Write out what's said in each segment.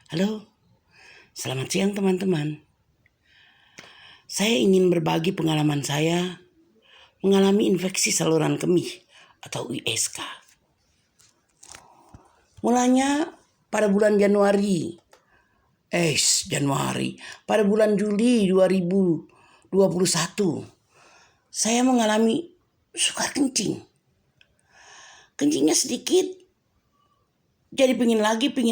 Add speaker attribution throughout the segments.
Speaker 1: Halo, selamat siang teman-teman. Saya ingin berbagi pengalaman saya mengalami infeksi saluran kemih atau ISK. Mulanya pada bulan pada bulan Juli 2021, saya mengalami sukar kencing. Kencingnya sedikit, jadi pingin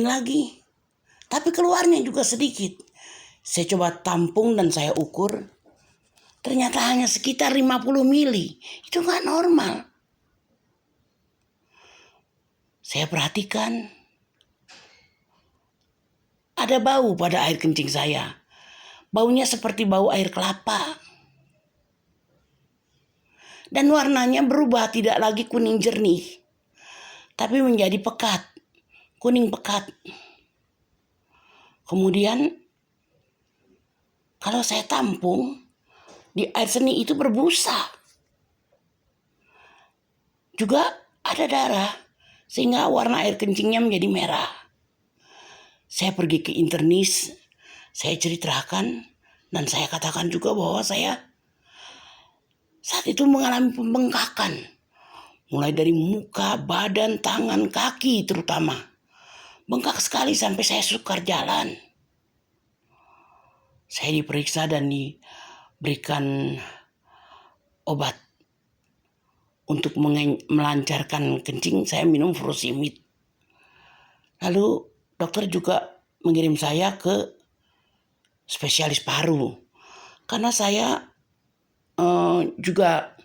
Speaker 1: lagi. Tapi keluarnya juga sedikit. Saya coba tampung dan saya ukur. Ternyata hanya sekitar 50 mili. Itu gak normal. Saya perhatikan. Ada bau pada air kencing saya. Baunya seperti bau air kelapa. Dan warnanya berubah, tidak lagi kuning jernih, tapi menjadi pekat. Kuning pekat. Kemudian kalau saya tampung, di air seni itu berbusa. Juga ada darah, sehingga warna air kencingnya menjadi merah. Saya pergi ke internis, saya ceritakan, dan saya katakan juga bahwa saya saat itu mengalami pembengkakan. Mulai dari muka, badan, tangan, kaki terutama. Bengkak sekali sampai saya sukar jalan. Saya diperiksa dan diberikan obat untuk melancarkan kencing. Saya minum furosemid. Lalu dokter juga mengirim saya ke spesialis paru. Karena saya juga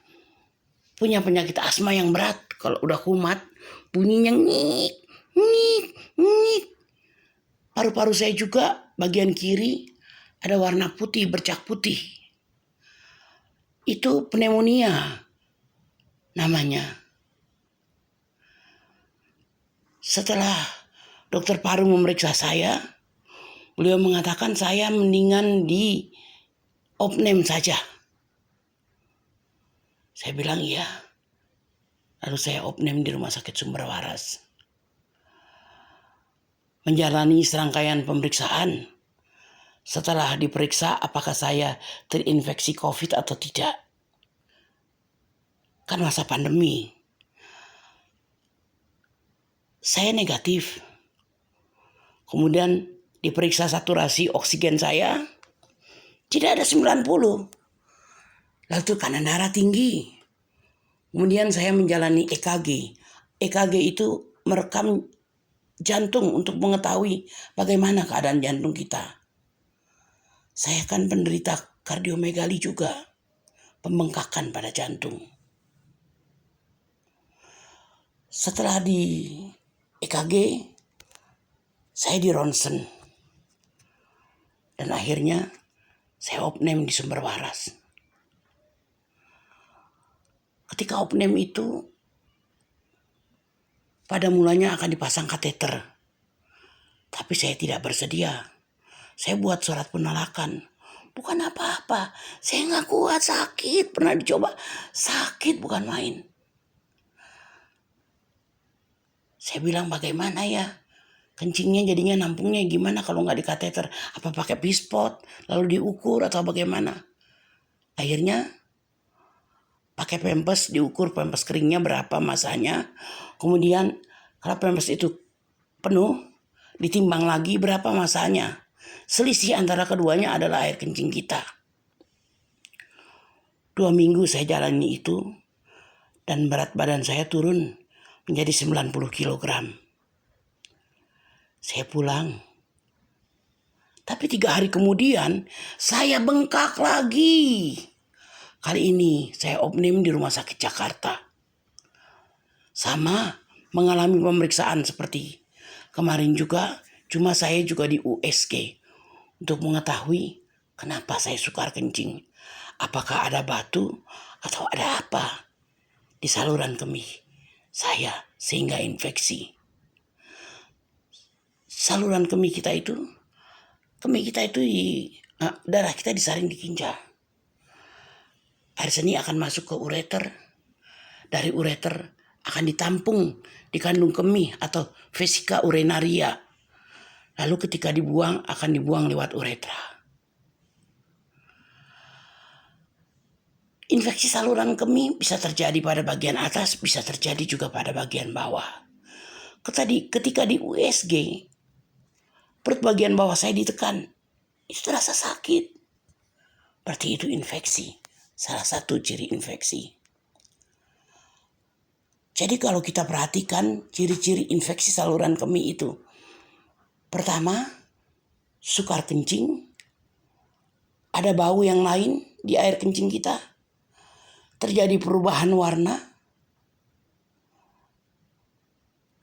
Speaker 1: punya penyakit asma yang berat. Kalau udah kumat, bunyinya ngik. Paru-paru saya juga bagian kiri ada warna putih, bercak putih. Itu pneumonia namanya. Setelah dokter paru memeriksa saya, beliau mengatakan saya mendingan di opname saja. Saya bilang iya. Lalu saya opname di Rumah Sakit Sumber Waras. Menjalani serangkaian pemeriksaan. Setelah diperiksa apakah saya terinfeksi COVID atau tidak. Kan masa pandemi. Saya negatif. Kemudian diperiksa saturasi oksigen saya. Tidak ada 90. Lalu tekanan darah tinggi. Kemudian saya menjalani EKG. EKG itu merekam jantung untuk mengetahui bagaimana keadaan jantung kita. Saya kan penderita kardiomegali juga, pembengkakan pada jantung. Setelah di EKG, saya di ronsen. Dan akhirnya saya opname di Sumber Waras. Ketika opname itu, pada mulanya akan dipasang kateter. Tapi saya tidak bersedia. Saya buat surat penolakan. Bukan apa-apa. Saya nggak kuat, sakit. Pernah dicoba. Sakit bukan main. Saya bilang bagaimana ya? Kencingnya jadinya nampungnya gimana kalau nggak di kateter? Apa pakai pispot? Lalu diukur atau bagaimana? Akhirnya pakai pempes, diukur pempes keringnya berapa masanya. Kemudian kalau pempes itu penuh, ditimbang lagi berapa masanya. Selisih antara keduanya adalah air kencing kita. 2 minggu saya jalani itu. Dan berat badan saya turun menjadi 90 kilogram. Saya pulang. Tapi 3 hari kemudian saya bengkak lagi. Kali ini saya opname di Rumah Sakit Jakarta. Sama mengalami pemeriksaan seperti kemarin juga. Cuma saya juga di USG. Untuk mengetahui kenapa saya sukar kencing. Apakah ada batu atau ada apa di saluran kemih saya sehingga infeksi. Saluran kemih kita itu darah kita disaring di ginjal. Air seni akan masuk ke ureter. Dari ureter akan ditampung di kandung kemih atau vesika urinaria. Lalu ketika dibuang akan dibuang lewat uretra. Infeksi saluran kemih bisa terjadi pada bagian atas, bisa terjadi juga pada bagian bawah. Ketika di USG, perut bagian bawah saya ditekan, itu terasa sakit. Berarti itu infeksi, salah satu ciri infeksi. Jadi kalau kita perhatikan ciri-ciri infeksi saluran kemih itu. Pertama, sukar kencing, ada bau yang lain di air kencing kita, terjadi perubahan warna.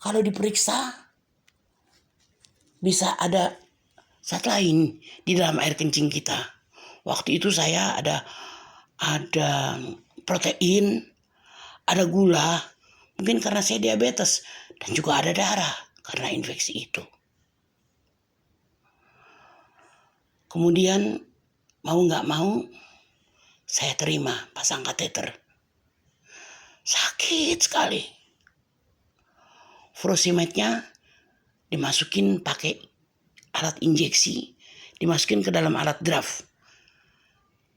Speaker 1: Kalau diperiksa, bisa ada zat lain di dalam air kencing kita. Waktu itu saya ada protein, ada gula, mungkin karena saya diabetes, dan juga ada darah karena infeksi itu. Kemudian mau nggak mau saya terima pasang kateter. Sakit sekali. Furosemide-nya dimasukin pakai alat injeksi, dimasukin ke dalam alat draft,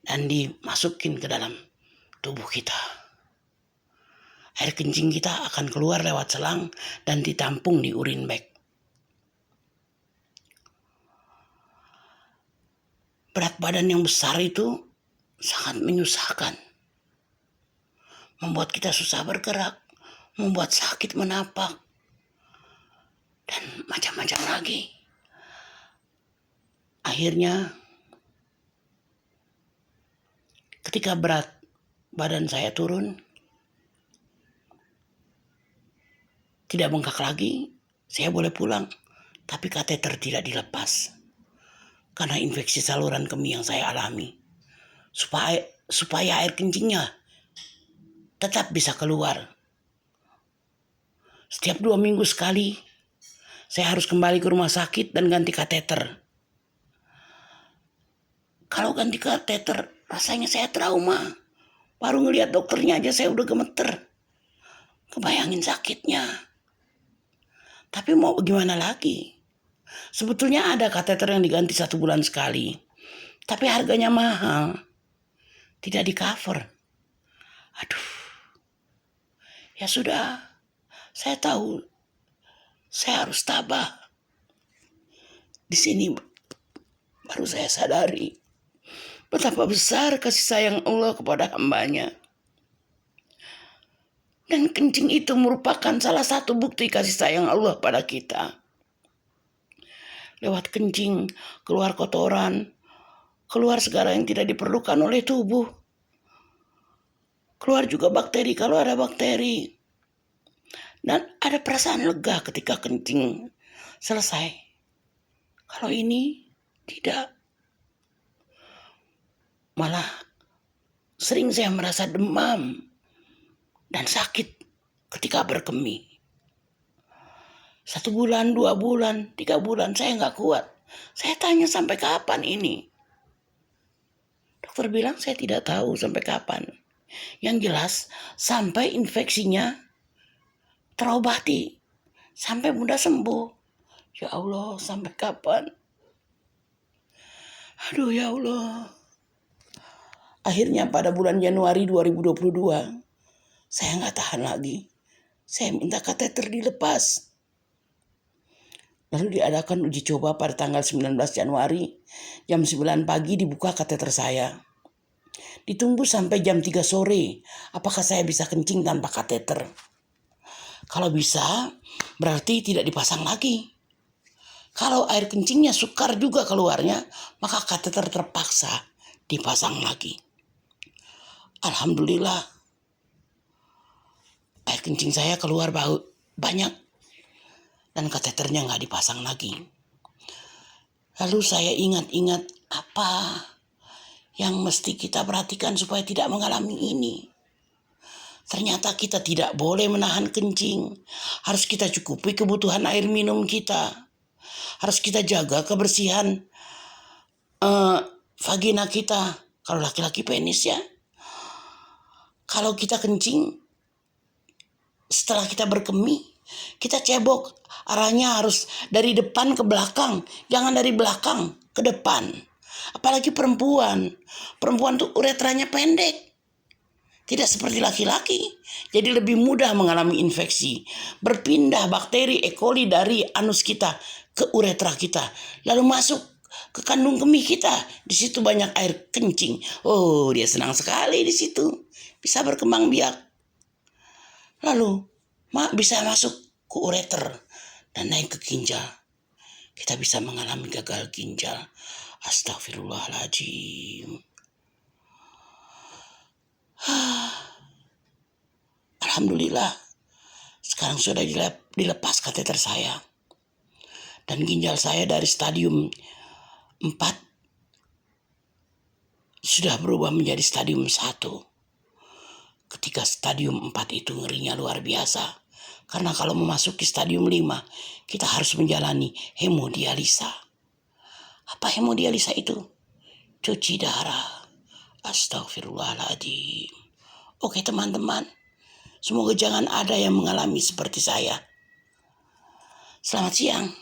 Speaker 1: dan dimasukin ke dalam tubuh kita. Air kencing kita akan keluar lewat selang dan ditampung di urine bag. Berat badan yang besar itu sangat menyusahkan. Membuat kita susah bergerak, membuat sakit menapak, dan macam-macam lagi. Akhirnya, ketika berat badan saya turun, tidak bengkak lagi, saya boleh pulang, tapi kateter tidak dilepas. Karena infeksi saluran kemih yang saya alami. Supaya air kencingnya tetap bisa keluar. Setiap 2 minggu sekali, saya harus kembali ke rumah sakit dan ganti kateter. Kalau ganti kateter, rasanya saya trauma. Baru ngelihat dokternya aja saya udah gemeter. Kebayangin sakitnya. Tapi mau bagaimana lagi? Sebetulnya ada kateter yang diganti 1 bulan sekali. Tapi harganya mahal. Tidak di cover. Aduh. Ya sudah. Saya tahu. Saya harus tabah. Di sini baru saya sadari betapa besar kasih sayang Allah kepada hambanya. Dan kencing itu merupakan salah satu bukti kasih sayang Allah pada kita. Lewat kencing, keluar kotoran, keluar segala yang tidak diperlukan oleh tubuh. Keluar juga bakteri kalau ada bakteri. Dan ada perasaan lega ketika kencing selesai. Kalau ini tidak. Malah sering saya merasa demam dan sakit ketika berkemih. 1 bulan, 2 bulan, 3 bulan saya nggak kuat. Saya tanya sampai kapan ini? Dokter bilang saya tidak tahu sampai kapan. Yang jelas sampai infeksinya terobati, sampai mudah sembuh. Ya Allah, sampai kapan? Aduh ya Allah. Akhirnya pada bulan Januari 2022, saya nggak tahan lagi. Saya minta kateter dilepas. Lalu diadakan uji coba pada tanggal 19 Januari, jam 9 pagi dibuka kateter saya. Ditunggu sampai jam 3 sore, apakah saya bisa kencing tanpa kateter. Kalau bisa, berarti tidak dipasang lagi. Kalau air kencingnya sukar juga keluarnya, maka kateter terpaksa dipasang lagi. Alhamdulillah, air kencing saya keluar banyak dan kateternya nggak dipasang lagi. Lalu saya ingat-ingat apa yang mesti kita perhatikan supaya tidak mengalami ini. Ternyata kita tidak boleh menahan kencing. Harus kita cukupi kebutuhan air minum kita. Harus kita jaga kebersihan vagina kita. Kalau laki-laki penis ya. Kalau kita kencing, setelah kita berkemih, Kita cebok, arahnya harus dari depan ke belakang, jangan dari belakang ke depan. Apalagi perempuan. Perempuan tuh uretranya pendek. Tidak seperti laki-laki. Jadi lebih mudah mengalami infeksi. Berpindah bakteri E. coli dari anus kita ke uretra kita. Lalu masuk ke kandung kemih kita. Di situ banyak air kencing. Oh, dia senang sekali di situ. Bisa berkembang biak. Lalu bisa masuk ke ureter dan naik ke ginjal. Kita bisa mengalami gagal ginjal. Astagfirullahaladzim. Alhamdulillah, sekarang sudah dilepas kateter saya. Dan ginjal saya dari stadium 4 sudah berubah menjadi stadium 1. Ketika stadium 4 itu ngerinya luar biasa. Karena kalau memasuki stadium 5, kita harus menjalani hemodialisa. Apa hemodialisa itu? Cuci darah. Astagfirullahaladzim. Oke teman-teman, semoga jangan ada yang mengalami seperti saya. Selamat siang.